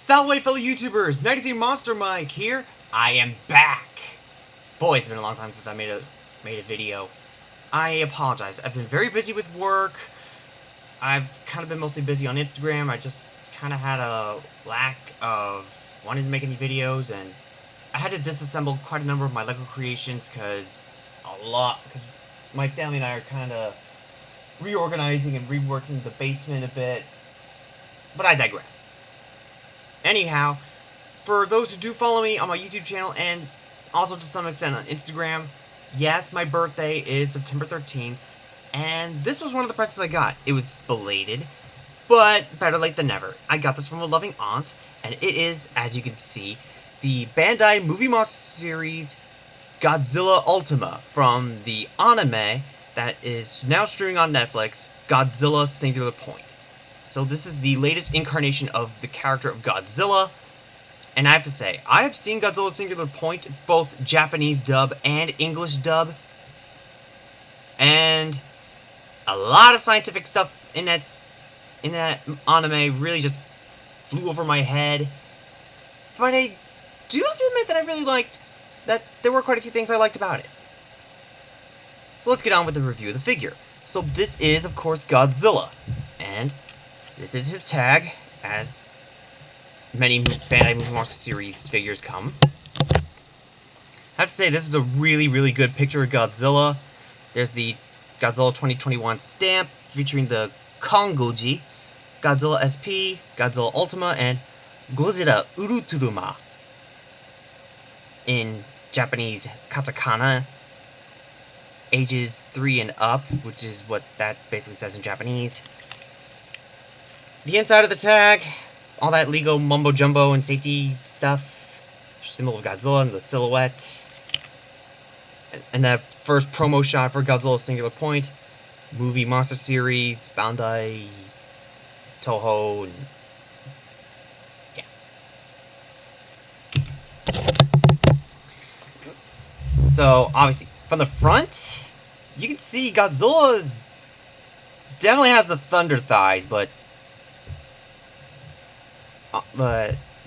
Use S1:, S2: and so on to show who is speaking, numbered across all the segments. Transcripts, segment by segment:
S1: Salve, fellow YouTubers! 93 Monster Mike here. I am back. Boy, it's been a long time since I made a video. I apologize. I've been very busy with work. I've kind of been mostly busy on Instagram. I just kind of had a lack of wanting to make any videos, and I had to disassemble quite a number of my LEGO creations because my family and I are kind of reorganizing and reworking the basement a bit. But I digress. Anyhow, for those who do follow me on my YouTube channel and also to some extent on Instagram, yes, my birthday is September 13th, and this was one of the presents I got. It was belated, but better late than never. I got this from a loving aunt, and it is, as you can see, the Bandai Movie Monster series Godzilla Ultima from the anime that is now streaming on Netflix, Godzilla Singular Point. So this is the latest incarnation of the character of Godzilla, and I have to say, I have seen Godzilla Singular Point, both Japanese dub and English dub, and a lot of scientific stuff in that anime really just flew over my head, but I do have to admit that I really liked that there were quite a few things I liked about it. So let's get on with the review of the figure. So this is, of course, Godzilla, and this is his tag, as many Bandai Movie Monster series figures come. I have to say, this is a really, really good picture of Godzilla. There's the Godzilla 2021 stamp, featuring the Kongoji, Godzilla SP, Godzilla Ultima, and Godzilla Ultima in Japanese katakana, ages 3 and up, which is what that basically says in Japanese. The inside of the tag, all that legal mumbo-jumbo and safety stuff, symbol of Godzilla and the silhouette, and that first promo shot for Godzilla Singular Point, movie monster series, Bandai, Toho, and yeah. So, obviously, from the front, you can see Godzilla's definitely has the thunder thighs, but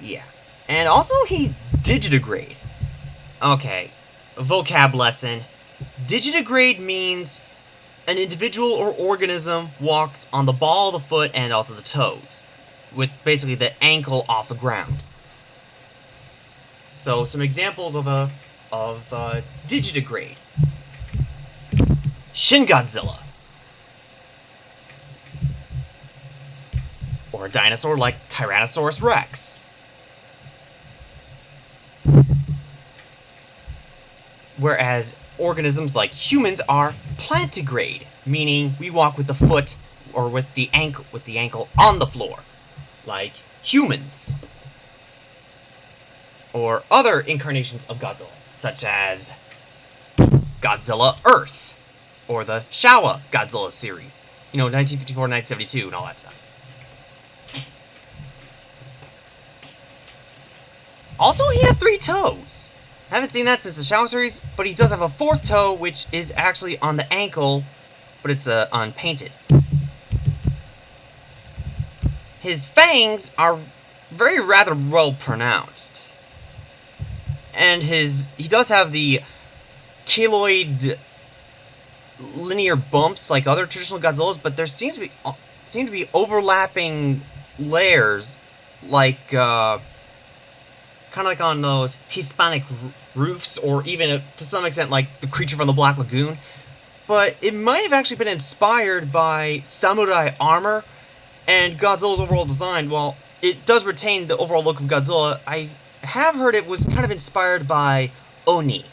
S1: yeah. And also, he's digitigrade. Okay, vocab lesson. Digitigrade means an individual or organism walks on the ball of the foot and also the toes, with basically the ankle off the ground. So, some examples of digitigrade. Shin Godzilla. Or a dinosaur like Tyrannosaurus Rex. Whereas organisms like humans are plantigrade, meaning we walk with the foot or with the ankle on the floor, like humans. Or other incarnations of Godzilla, such as Godzilla Earth, or the Showa Godzilla series. You know, 1954, 1972, and all that stuff. Also, he has 3 toes. I haven't seen that since the Showa series, but he does have a 4th toe, which is actually on the ankle, but it's unpainted. His fangs are rather well pronounced. And he does have the keloid linear bumps like other traditional Godzillas, but there seem to be overlapping layers, like kind of like on those Hispanic roofs, or even to some extent like the creature from the Black Lagoon. But it might have actually been inspired by samurai armor, and Godzilla's overall design, while it does retain the overall look of Godzilla, I have heard it was kind of inspired by Oni.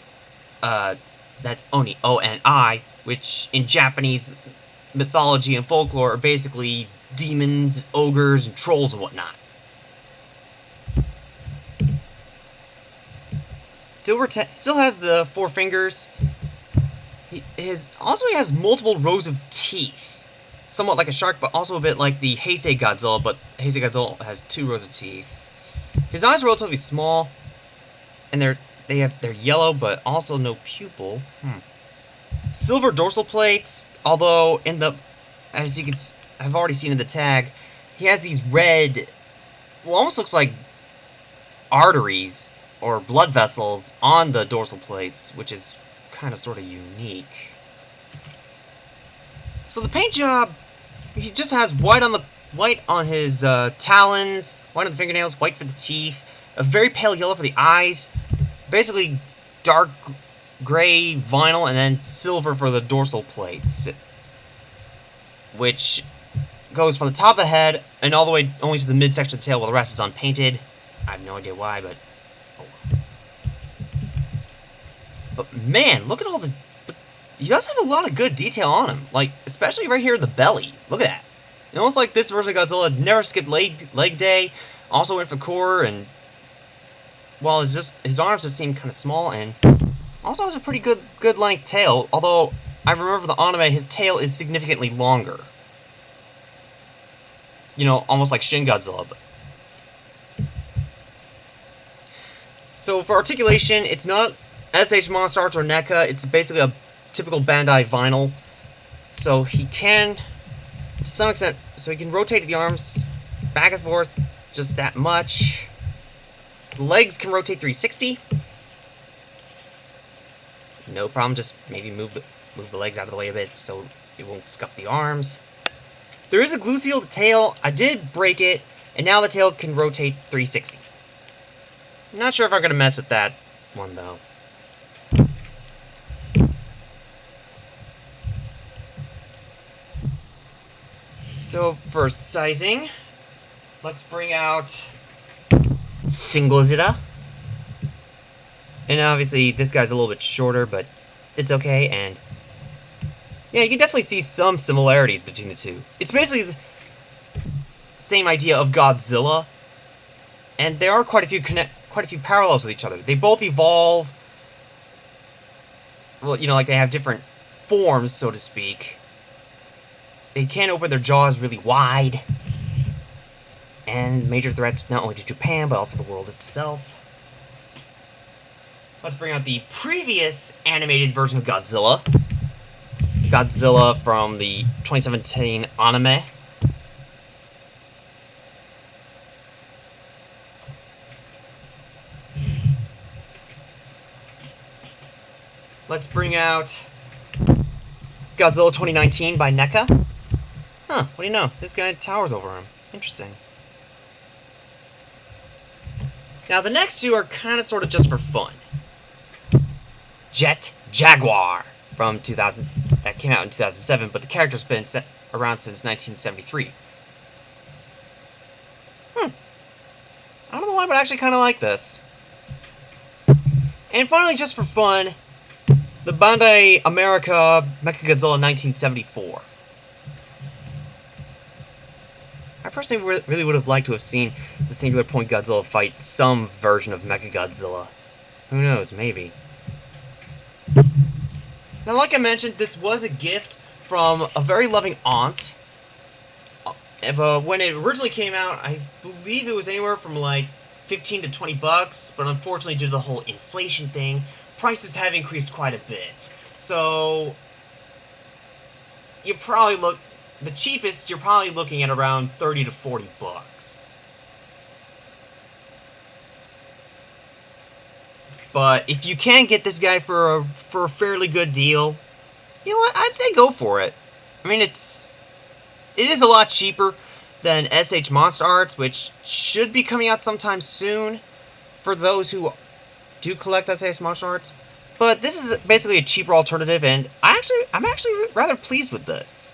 S1: That's Oni, O-N-I, which in Japanese mythology and folklore are basically demons, ogres, and trolls and whatnot. Still has the 4 fingers. He has multiple rows of teeth. Somewhat like a shark, but also a bit like the Heisei Godzilla, but Heisei Godzilla has 2 rows of teeth. His eyes are relatively small, and they're yellow, but also no pupil. Silver dorsal plates, although as you can, I've already seen in the tag, he has these red, well, almost looks like arteries or blood vessels on the dorsal plates, which is kind of sort of unique. So the paint job, he just has white on his talons, white on the fingernails, white for the teeth, a very pale yellow for the eyes, basically dark gray vinyl, and then silver for the dorsal plates, which goes from the top of the head and all the way only to the midsection of the tail, while the rest is unpainted. I have no idea why, but oh. But man, look at all the... He does have a lot of good detail on him, like especially right here in the belly. Look at that. It almost like this version of Godzilla never skipped leg day. Also went for core, and well, it's just his arms just seem kind of small, and also has a pretty good length tail. Although I remember for the anime, his tail is significantly longer. You know, almost like Shin Godzilla. So for articulation, it's not SH Monster Arts or NECA. It's basically a typical Bandai vinyl. So he can, to some extent, so he can rotate the arms back and forth just that much. The legs can rotate 360. No problem. Just maybe move the legs out of the way a bit so it won't scuff the arms. There is a glue seal to the tail. I did break it, and now the tail can rotate 360. I'm not sure if I'm going to mess with that one, though. So, for sizing, let's bring out Singular. And obviously, this guy's a little bit shorter, but it's okay, and yeah, you can definitely see some similarities between the two. It's basically the same idea of Godzilla, and there are quite a few parallels with each other. They both evolve, well, you know, like they have different forms, so to speak. They can open their jaws really wide, and major threats not only to Japan, but also the world itself. Let's bring out the previous animated version of Godzilla. Godzilla from the 2017 anime. Let's bring out Godzilla 2019 by NECA. Huh, what do you know? This guy towers over him. Interesting. Now, the next two are kind of sort of just for fun. Jet Jaguar from 2000. That came out in 2007, but the character's been around since 1973. I don't know why, but I actually kind of like this. And finally, just for fun, the Bandai America Mechagodzilla 1974. I personally really would have liked to have seen the Singular Point Godzilla fight some version of Mechagodzilla. Who knows, maybe. Now, like I mentioned, this was a gift from a very loving aunt. When it originally came out, I believe it was anywhere from like 15 to 20 bucks, but unfortunately, due to the whole inflation thing, prices have increased quite a bit. So, you probably the cheapest, you're probably looking at around 30 to 40 bucks. But if you can get this guy for a fairly good deal, you know what? I'd say go for it. I mean, it is a lot cheaper than SH Monster Arts, which should be coming out sometime soon for those who do collect SH Monster Arts. But this is basically a cheaper alternative, and I'm actually rather pleased with this.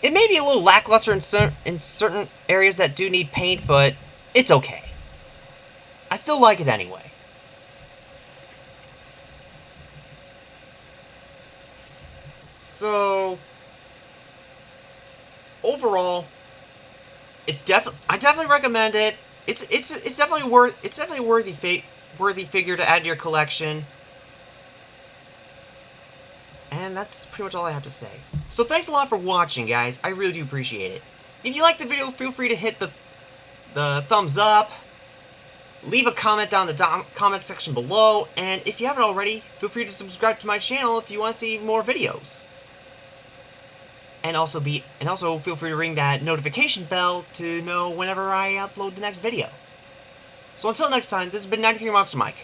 S1: It may be a little lackluster in certain areas that do need paint, but it's okay. I still like it anyway. So, overall, I definitely recommend it. It's definitely worthy figure to add to your collection. And that's pretty much all I have to say. So thanks a lot for watching, guys. I really do appreciate it. If you liked the video, feel free to hit the thumbs up. Leave a comment down in the comment section below. And if you haven't already, feel free to subscribe to my channel if you want to see more videos. And also feel free to ring that notification bell to know whenever I upload the next video. So until next time, this has been 93 Monster Mike.